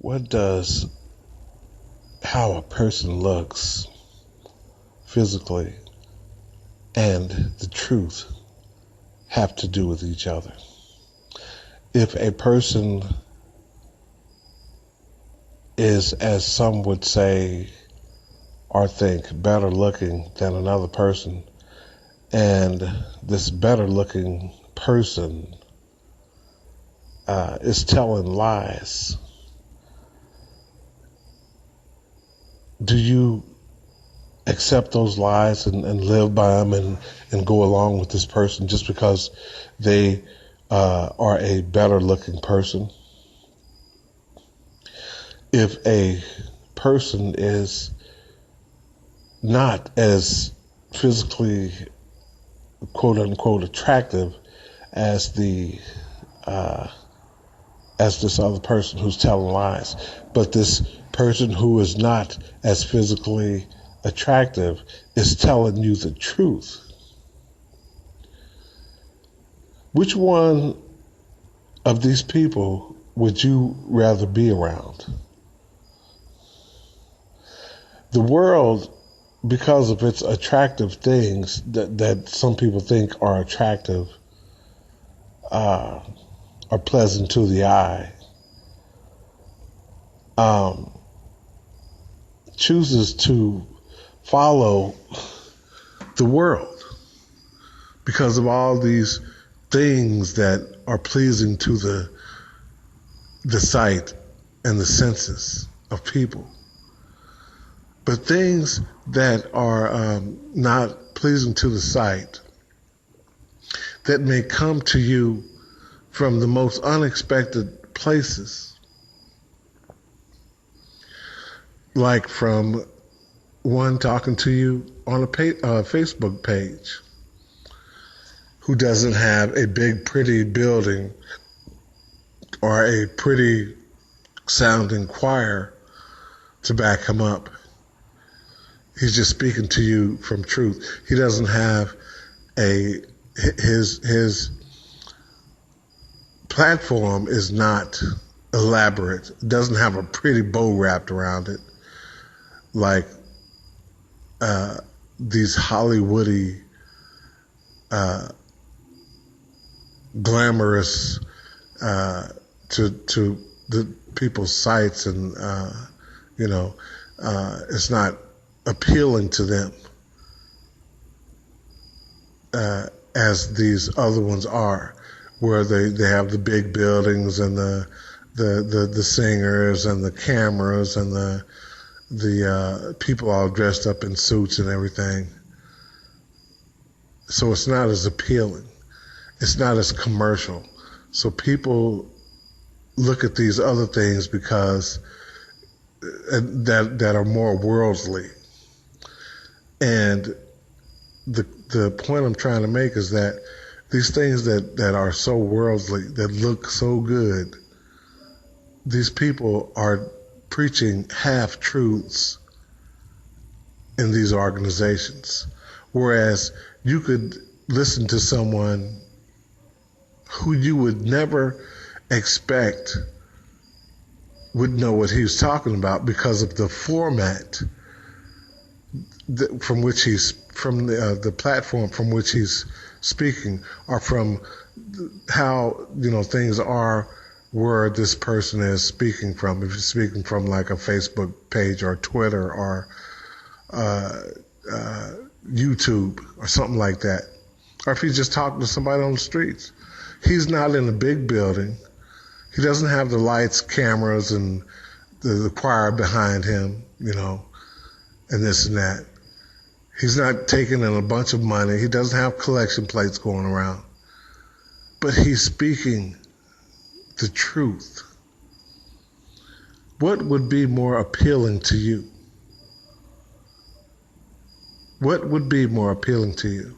What does how a person looks physically and the truth have to do with each other? If a person is, as some would say or think, better looking than another person, and this better looking person is telling lies, do you accept those lies and live by them and go along with this person just because they are a better looking person? If a person is not as physically quote unquote attractive as the as this other person who's telling lies, but this person who is not as physically attractive is telling you the truth, which one of these people would you rather be around? The world, because of its attractive things that some people think are attractive, are pleasant to the eye, chooses to follow the world because of all these things that are pleasing to the sight and the senses of people. But things that are not pleasing to the sight, that may come to you from the most unexpected places, like from one talking to you on a Facebook page who doesn't have a big pretty building or a pretty sounding choir to back him up. He's just speaking to you from truth. He doesn't have his platform is not elaborate. It doesn't have a pretty bow wrapped around it like these Hollywoody glamorous to the people's sights, and it's not appealing to them as these other ones are, where they have the big buildings and the singers and the cameras and the people all dressed up in suits and everything. So it's not as appealing. It's not as commercial. So people look at these other things because that are more worldly. And the point I'm trying to make is that these things that are so worldly, that look so good, these people are preaching half-truths in these organizations. Whereas you could listen to someone who you would never expect would know what he was talking about because of the format from which he's, from the platform from which he's speaking, or from how things are where this person is speaking from. If he's speaking from like a Facebook page or Twitter or YouTube or something like that, or if he's just talking to somebody on the streets. He's not in a big building. He doesn't have the lights, cameras, and the choir behind him, and this and that. He's not taking in a bunch of money. He doesn't have collection plates going around. But he's speaking the truth. What would be more appealing to you? What would be more appealing to you?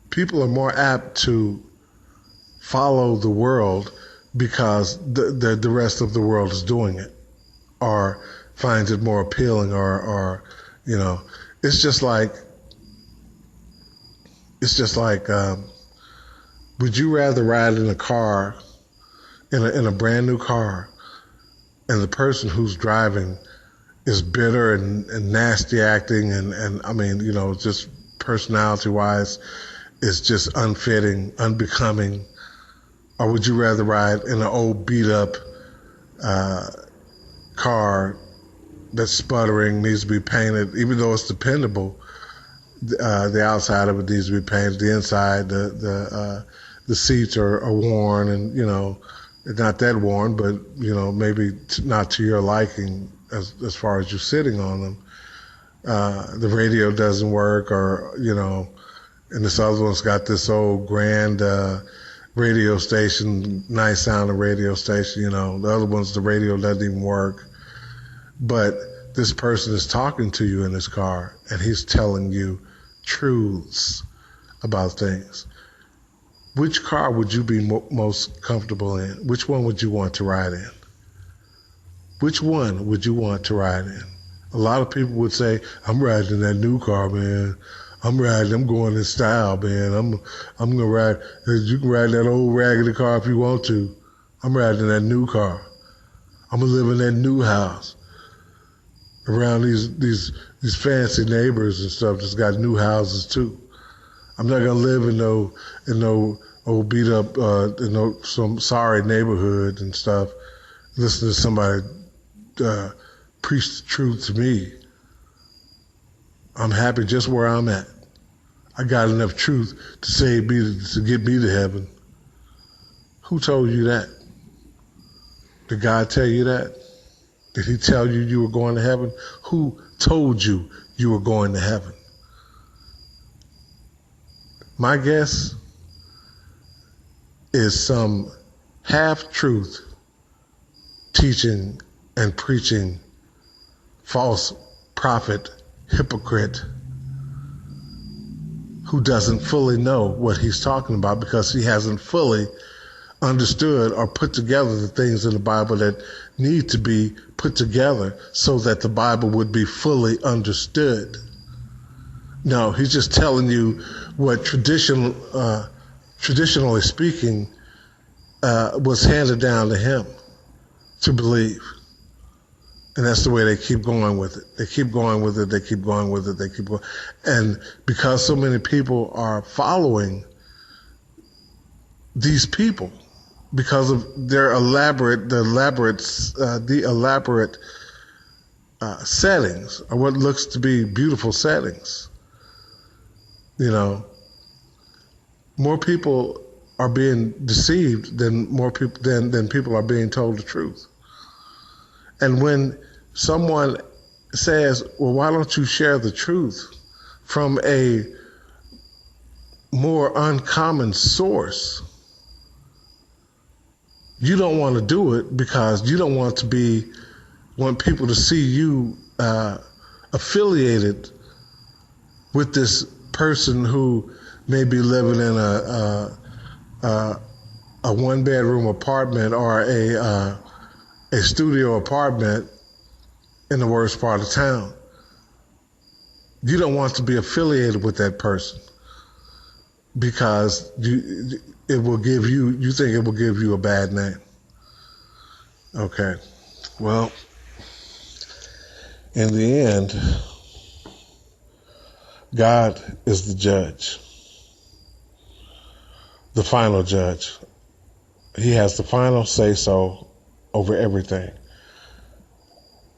People are more apt to follow the world because the rest of the world is doing it, or finds it more appealing, or it's just like would you rather ride in a car in a brand new car, and the person who's driving is bitter and nasty acting, and I mean, you know, just personality wise, is just unfitting, unbecoming? Or would you rather ride in an old beat up car that's sputtering, needs to be painted, even though it's dependable? The outside of it needs to be painted. The inside, the seats are worn, and you know, not that worn, but you know, maybe not to your liking as far as you sitting on them. The radio doesn't work, or you know, and this other one's got this old grand radio station, nice sounding radio station. You know, the other one's the radio doesn't even work, but this person is talking to you in his car, and he's telling you truths about things. Which car would you be most comfortable in? Which one would you want to ride in? Which one would you want to ride in? A lot of people would say, I'm riding in that new car, man. I'm going in style, man. I'm gonna ride. You can ride that old raggedy car if you want to. I'm riding in that new car. I'm gonna live in that new house around these fancy neighbors and stuff that's got new houses too. I'm not gonna live in no old beat up some sorry neighborhood and stuff. Listen to somebody preach the truth to me. I'm happy just where I'm at. I got enough truth to save me to get me to heaven. Who told you that? Did God tell you that? Did he tell you you were going to heaven? Who told you you were going to heaven? My guess is some half-truth teaching and preaching false prophet, hypocrite, who doesn't fully know what he's talking about because he hasn't fully understood or put together the things in the Bible that need to be put together so that the Bible would be fully understood. No, he's just telling you what traditionally speaking was handed down to him to believe. And that's the way they keep going with it. They keep going with it. They keep going with it. They keep going. And because so many people are following these people, because of their elaborate settings, or what looks to be beautiful settings, you know, more people are being deceived than people are being told the truth. And when someone says, well, why don't you share the truth from a more uncommon source? You don't want to do it because you don't want people to see you affiliated with this person who may be living in a one-bedroom apartment or a studio apartment in the worst part of town. You don't want to be affiliated with that person because you think it will give you a bad name. Okay. Well, in the end, God is the judge, the final judge. He has the final say-so over everything.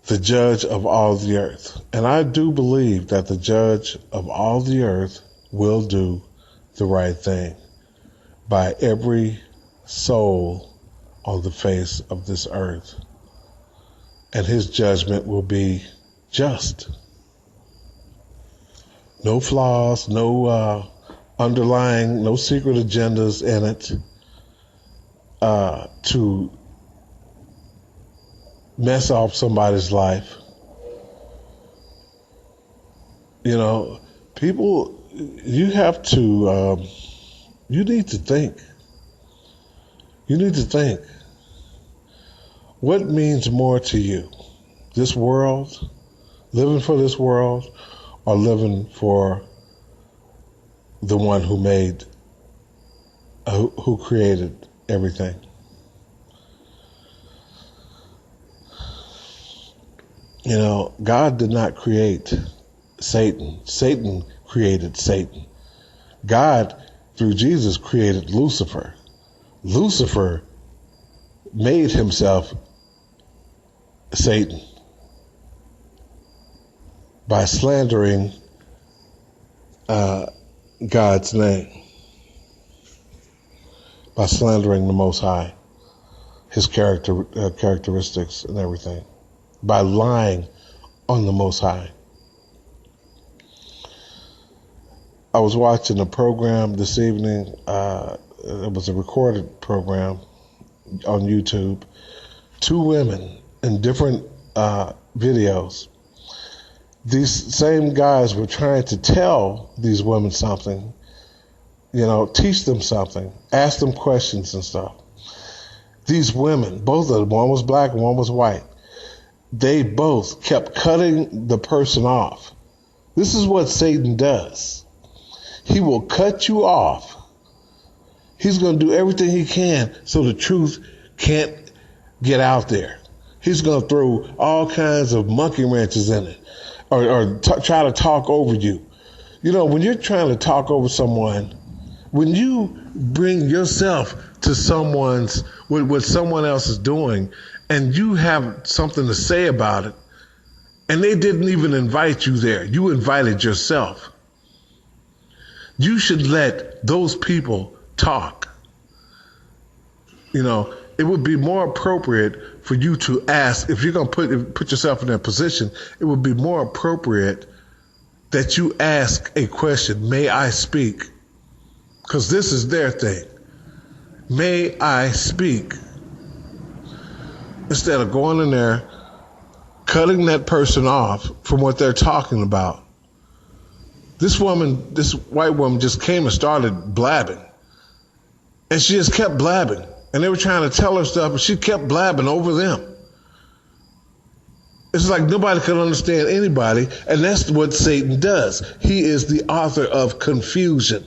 The judge of all the earth. And I do believe that the judge of all the earth will do the right thing by every soul on the face of this earth. And his judgment will be just. No flaws, no underlying, no secret agendas in it to mess off somebody's life. You know, people, you need to think. You need to think. What means more to you? This world, living for this world, or living for the one who created everything? You know, God did not create Satan. Satan created Satan. God, through Jesus, created Lucifer. Lucifer made himself Satan by slandering God's name, by slandering the Most High, his characteristics and everything, by lying on the Most High. I was watching a program this evening. It was a recorded program on YouTube. Two women in different videos. These same guys were trying to tell these women something, you know, teach them something, ask them questions and stuff. These women, both of them, one was black and one was white, they both kept cutting the person off. This is what Satan does. He will cut you off. He's going to do everything he can so the truth can't get out there. He's going to throw all kinds of monkey wrenches in it, or try to talk over you. You know, when you're trying to talk over someone, when you bring yourself to what someone else is doing, and you have something to say about it, and they didn't even invite you there, you invited yourself. You should let those people talk. You know, it would be more appropriate for you to ask, if you're going to put yourself in that position, it would be more appropriate that you ask a question, may I speak? Because this is their thing. May I speak? Instead of going in there, cutting that person off from what they're talking about. This white woman just came and started blabbing. And she just kept blabbing. And they were trying to tell her stuff, and she kept blabbing over them. It's like nobody could understand anybody, and that's what Satan does. He is the author of confusion.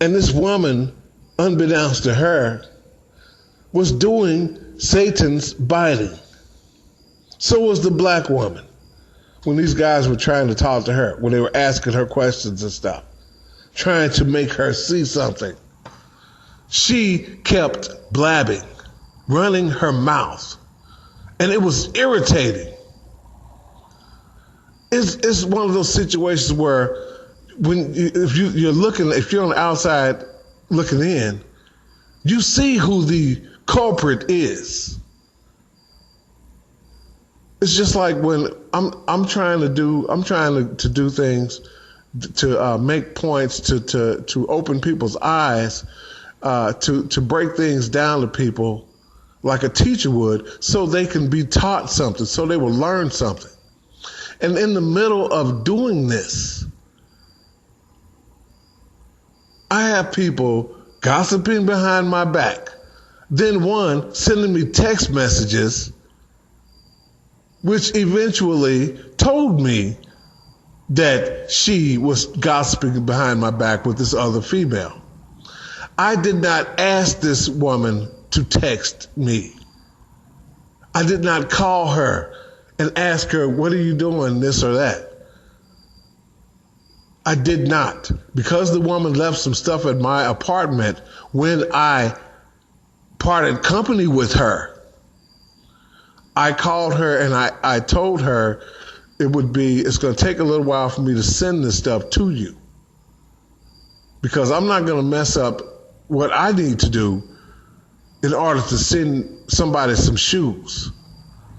And this woman, unbeknownst to her, was doing Satan's biting. So was the black woman. When these guys were trying to talk to her, when they were asking her questions and stuff, trying to make her see something, she kept blabbing, running her mouth, and it was irritating. It's one of those situations where if you're on the outside looking in, you see who the culprit is. It's just like when I'm trying to do things to make points to open people's eyes, to break things down to people like a teacher would, so they can be taught something, so they will learn something. And in the middle of doing this, I have people gossiping behind my back, then one sending me text messages which eventually told me that she was gossiping behind my back with this other female. I did not ask this woman to text me. I did not call her and ask her, what are you doing, this or that? I did not. Because the woman left some stuff at my apartment when I parted company with her, I called her and I told her it's going to take a little while for me to send this stuff to you, because I'm not going to mess up what I need to do in order to send somebody some shoes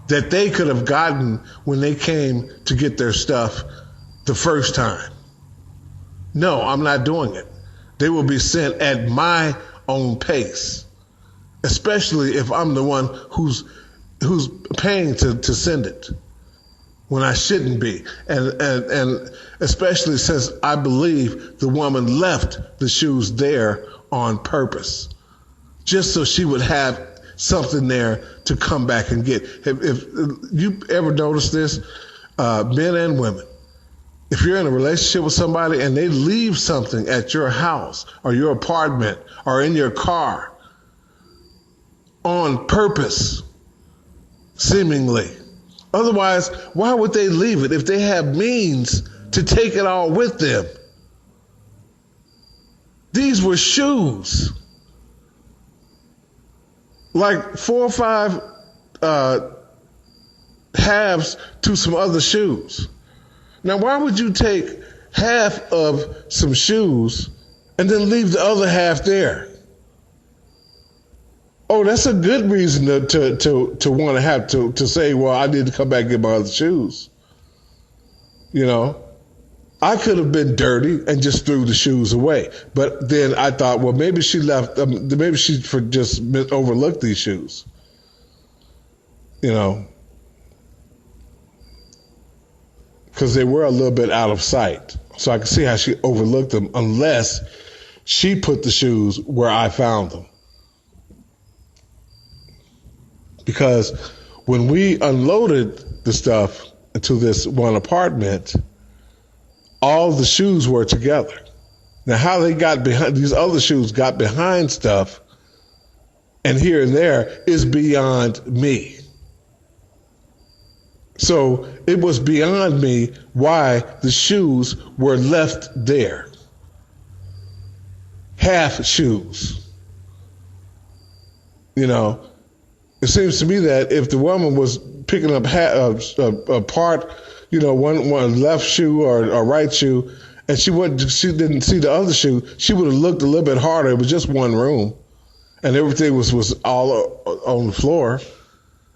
that they could have gotten when they came to get their stuff the first time. No, I'm not doing it. They will be sent at my own pace, especially if I'm the one who's paying to send it when I shouldn't be. And especially since I believe the woman left the shoes there on purpose, just so she would have something there to come back and get. If you ever notice this, men and women, if you're in a relationship with somebody and they leave something at your house or your apartment or in your car on purpose, seemingly. Otherwise, why would they leave it if they have means to take it all with them? These were shoes. Like 4 or 5 halves to some other shoes. Now, why would you take half of some shoes and then leave the other half there? Oh, that's a good reason to want to have to say, well, I need to come back and get my other shoes. You know, I could have been dirty and just threw the shoes away. But then I thought, well, maybe she left, maybe she just overlooked these shoes. You know, because they were a little bit out of sight. So I can see how she overlooked them unless she put the shoes where I found them. Because when we unloaded the stuff into this one apartment, all the shoes were together. Now, how they got behind, these other shoes got behind stuff and here and there is beyond me. So it was beyond me why the shoes were left there. Half shoes. You know, it seems to me that if the woman was picking up a part, you know, one left shoe or right shoe, and she didn't see the other shoe, she would have looked a little bit harder. It was just one room, and everything was all on the floor,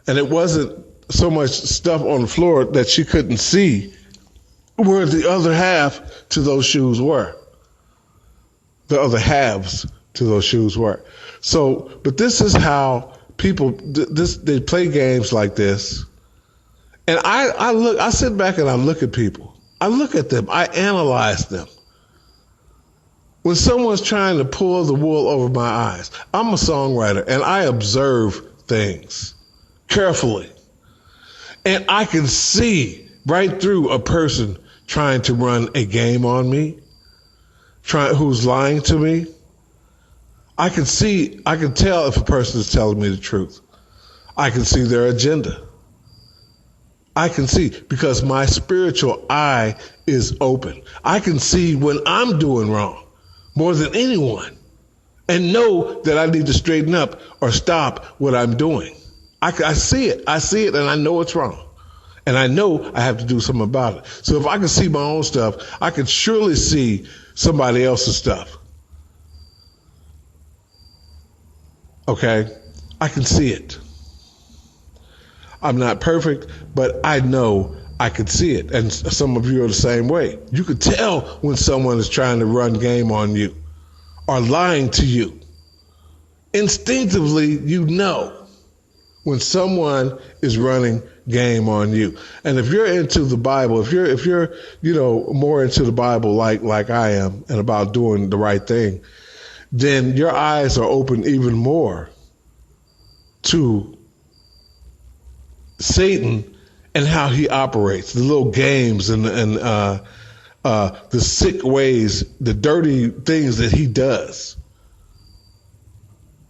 and it wasn't so much stuff on the floor that she couldn't see where the other half to those shoes were. The other halves to those shoes were. So, but this is how people, they play games like this. And I sit back and I look at people. I look at them. I analyze them. When someone's trying to pull the wool over my eyes, I'm a songwriter and I observe things carefully. And I can see right through a person trying to run a game on me, who's lying to me. I can tell if a person is telling me the truth. I can see their agenda. I can see because my spiritual eye is open. I can see when I'm doing wrong more than anyone and know that I need to straighten up or stop what I'm doing. I see it. I see it and I know it's wrong. And I know I have to do something about it. So if I can see my own stuff, I can surely see somebody else's stuff. Okay? I can see it. I'm not perfect, but I know I can see it. And some of you are the same way. You can tell when someone is trying to run game on you or lying to you. Instinctively, you know when someone is running game on you. And if you're into the Bible, if you're you know, more into the Bible like I am and about doing the right thing, then your eyes are open even more to Satan and how he operates, the little games and the sick ways, the dirty things that he does.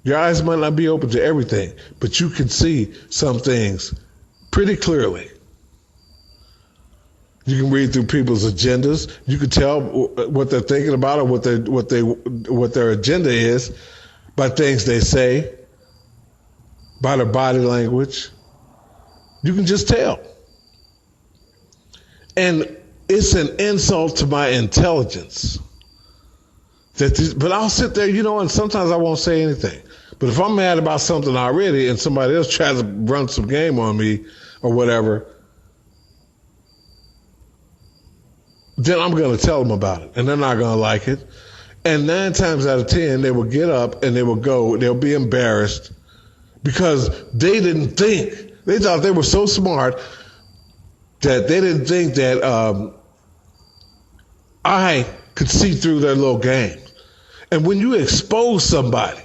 Your eyes might not be open to everything, but you can see some things pretty clearly. You can read through people's agendas. You can tell what they're thinking about or what their agenda is by things they say, by their body language. You can just tell. And it's an insult to my intelligence. But I'll sit there, you know, and sometimes I won't say anything. But if I'm mad about something already and somebody else tries to run some game on me or whatever, then I'm going to tell them about it. And they're not going to like it. And 9 times out of 10, they will get up and they will go. They'll be embarrassed because they didn't think. They thought they were so smart that they didn't think that I could see through their little game. And when you expose somebody,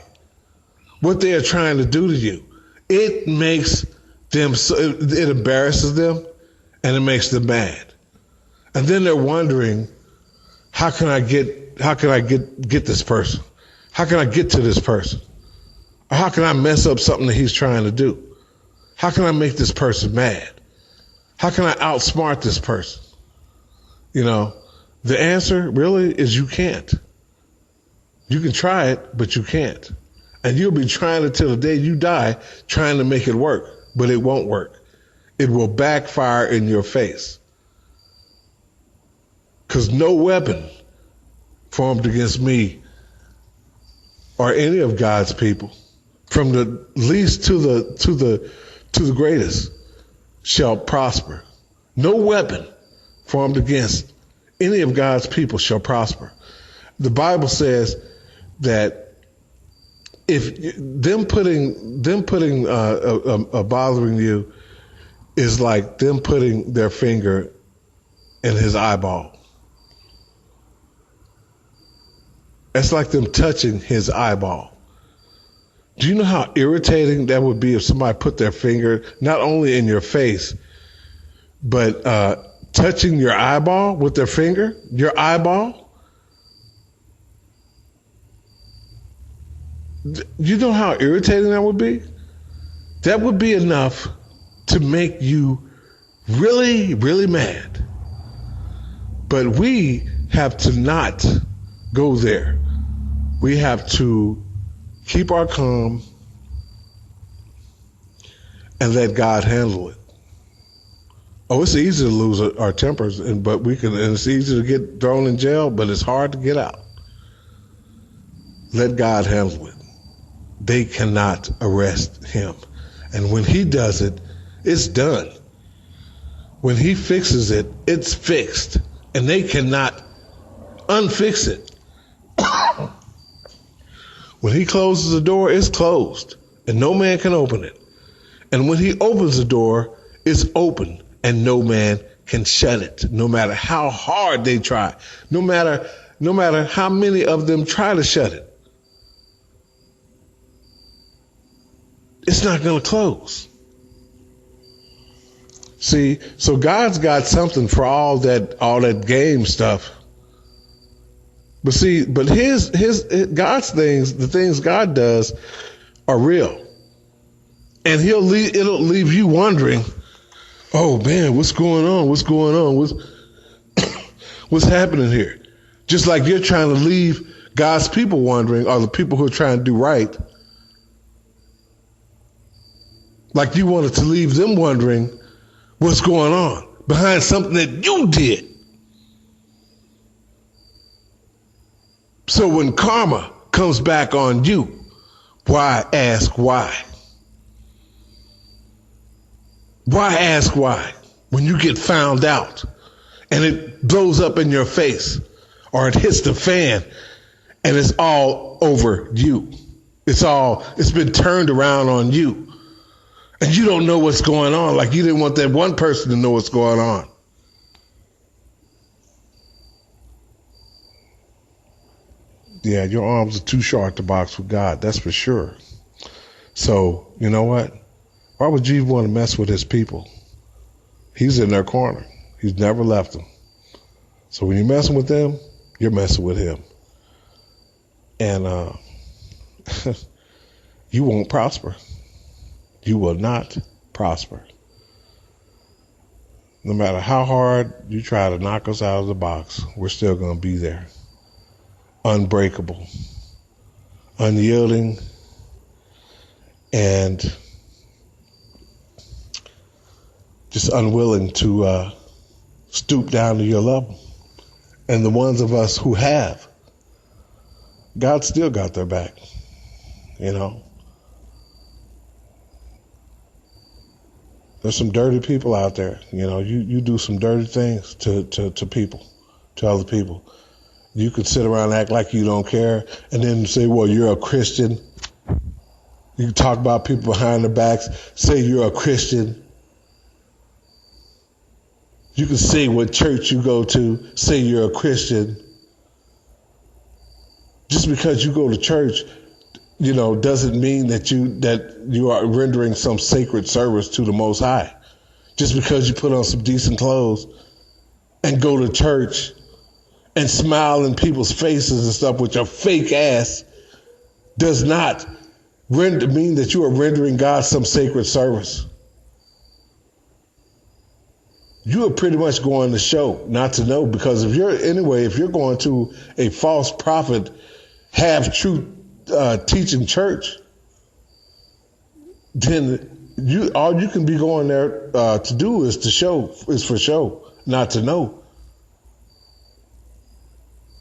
what they are trying to do to you, it makes them, it embarrasses them and it makes them mad. And then they're wondering, how can I get this person? How can I get to this person? Or how can I mess up something that he's trying to do? How can I make this person mad? How can I outsmart this person? You know, the answer really is you can't. You can try it, but you can't. And you'll be trying it till the day you die, trying to make it work, but it won't work. It will backfire in your face. Because no weapon formed against me or any of God's people, from the least to the greatest, shall prosper. No weapon formed against any of God's people shall prosper. The Bible says that if them putting bothering you is like them putting their finger in his eyeball. That's like them touching his eyeball. Do you know how irritating that would be if somebody put their finger not only in your face, but touching your eyeball with their finger, your eyeball? You know how irritating that would be? That would be enough to make you really, really mad. But we have to not go there. We have to keep our calm and let God handle it. Oh, it's easy to lose our tempers, and it's easy to get thrown in jail, but it's hard to get out. Let God handle it. They cannot arrest him. And when he does it, it's done. When he fixes it, it's fixed. And they cannot unfix it. When he closes the door, it's closed. And no man can open it. And when he opens the door, it's open. And no man can shut it. No matter how hard they try. No matter how many of them try to shut it. It's not going to close. See, so God's got something for all that game stuff. But see, his God's things, the things God does, are real. And it'll leave you wondering, oh man, what's going on? What's going on? What's happening here? Just like you're trying to leave God's people wondering, or the people who are trying to do right. Like you wanted to leave them wondering what's going on behind something that you did. So when karma comes back on you, why ask why? Why ask why? When you get found out and it blows up in your face or it hits the fan and it's all over you. It's been turned around on you. And you don't know what's going on, like you didn't want that one person to know what's going on. Yeah, your arms are too short to box with God, that's for sure. So, you know what? Why would you want to mess with his people? He's in their corner. He's never left them. So when you're messing with them, you're messing with him. And you won't prosper. You will not prosper. No matter how hard you try to knock us out of the box, we're still going to be there. Unbreakable, unyielding, and just unwilling to stoop down to your level. And the ones of us who have, God still got their back, you know. There's some dirty people out there. You know, you do some dirty things to people, to other people. You could sit around and act like you don't care and then say, well, you're a Christian. You can talk about people behind their backs, say you're a Christian. You can say what church you go to, say you're a Christian. Just because you go to church, you know, doesn't mean that you are rendering some sacred service to the Most High. Just because you put on some decent clothes and go to church and smile in people's faces and stuff with your fake ass does not mean that you are rendering God some sacred service. you are pretty much going to show, not to know, because if you're going to a false prophet, half-truth teaching church, then all you can be going there to do is for show, not to know.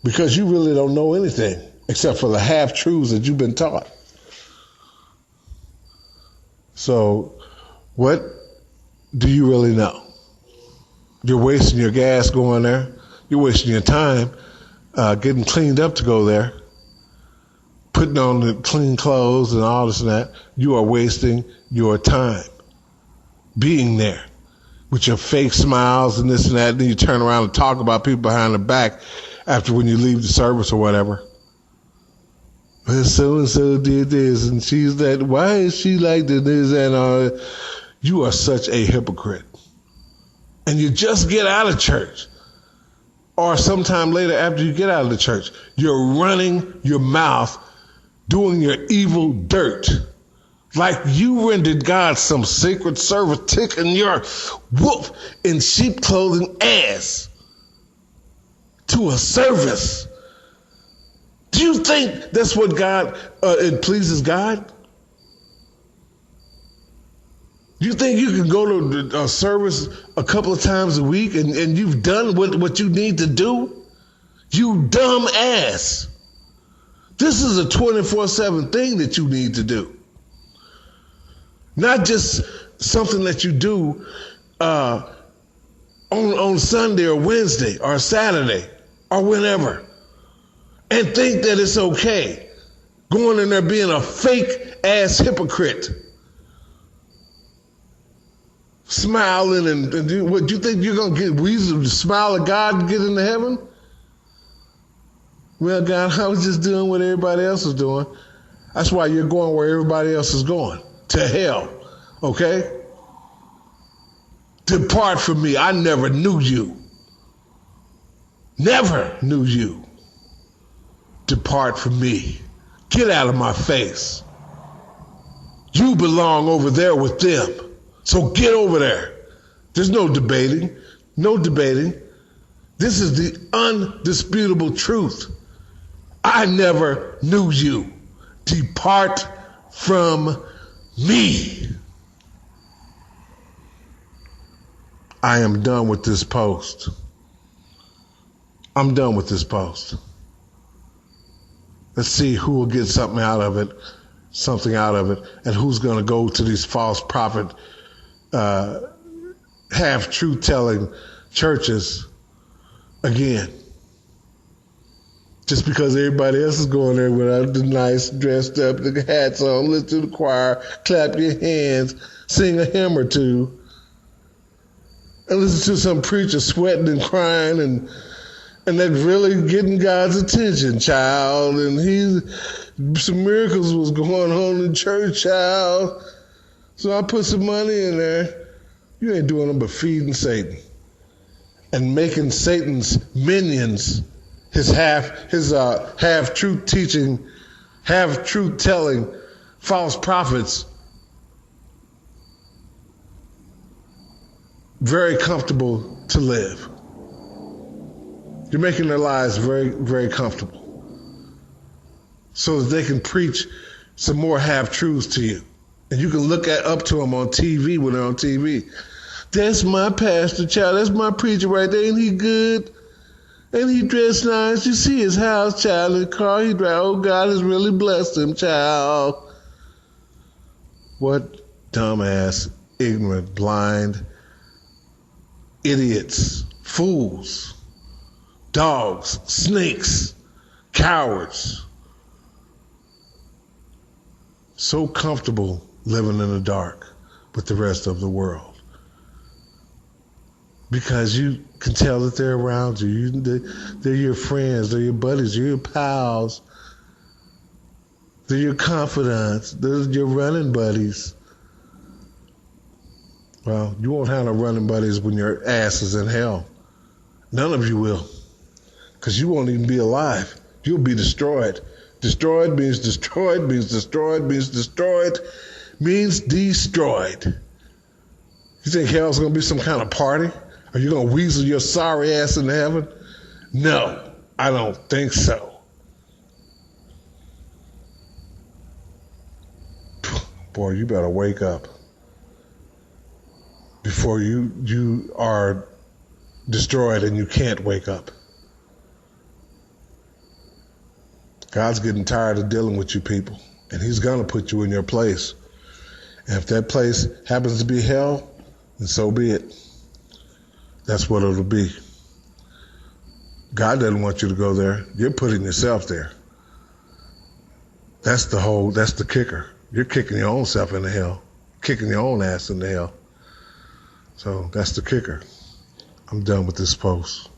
Because you really don't know anything except for the half-truths that you've been taught. So, what do you really know? You're wasting your gas going there. You're wasting your time getting cleaned up to go there, putting on the clean clothes and all this and that. You are wasting your time being there with your fake smiles and this and that. And then you turn around and talk about people behind the back after when you leave the service or whatever. Well, so-and-so did this and she's that. Why is she like this and all that? You are such a hypocrite. And you just get out of church. Or sometime later after you get out of the church, you're running your mouth, doing your evil dirt. Like you rendered God some sacred service, taking your wolf in sheep clothing ass to a service. Do you think that's what it pleases God? You think you can go to a service a couple of times a week and you've done what you need to do? You dumb ass. This is a 24/7 thing that you need to do. Not just something that you do on Sunday or Wednesday or Saturday or whenever and think that it's okay. Going in there being a fake ass hypocrite. Smiling and what, you think you're going to get reason to smile at God and get into heaven? Well, God, I was just doing what everybody else is doing. That's why you're going where everybody else is going. To hell. Okay? Depart from me. I never knew you. Never knew you. Depart from me. Get out of my face. You belong over there with them. So get over there. There's no debating. No debating. This is the undisputable truth. I never knew you. Depart from me. I am done with this post. I'm done with this post. Let's see who will get something out of it, and who's going to go to these false prophet half-truth telling churches again. Just because everybody else is going there without the nice dressed up, the hats on, listen to the choir, clap your hands, sing a hymn or two, and listen to some preacher sweating and crying and that's really getting God's attention, child. And some miracles was going on in church, child. So I put some money in there. You ain't doing them but feeding Satan and making Satan's minions his half-truth teaching, half-truth telling false prophets very comfortable to live. You're making their lives very, very comfortable so that they can preach some more half-truths to you. And you can look up to them on TV when they're on TV. That's my pastor, child. That's my preacher right there. Ain't he good? Ain't he dressed nice? You see his house, child, in the car he drives. Oh, God has really blessed him, child. What dumbass, ignorant, blind, idiots, fools, dogs, snakes, cowards. So comfortable living in the dark with the rest of the world. Because you can tell that they're around you. They're your friends, they're your buddies, they're your pals. They're your confidants, they're your running buddies. Well, you won't have no running buddies when your ass is in hell. None of you will. Because you won't even be alive. You'll be destroyed. Destroyed means destroyed, means destroyed, means destroyed, means destroyed. You think hell's going to be some kind of party? Are you going to weasel your sorry ass into heaven? No, I don't think so. Boy, you better wake up before you are destroyed and you can't wake up. God's getting tired of dealing with you people, and he's going to put you in your place. And if that place happens to be hell, then so be it. That's what it'll be. God doesn't want you to go there. You're putting yourself there. That's the kicker. You're kicking your own self into hell, kicking your own ass into hell. So that's the kicker. I'm done with this post.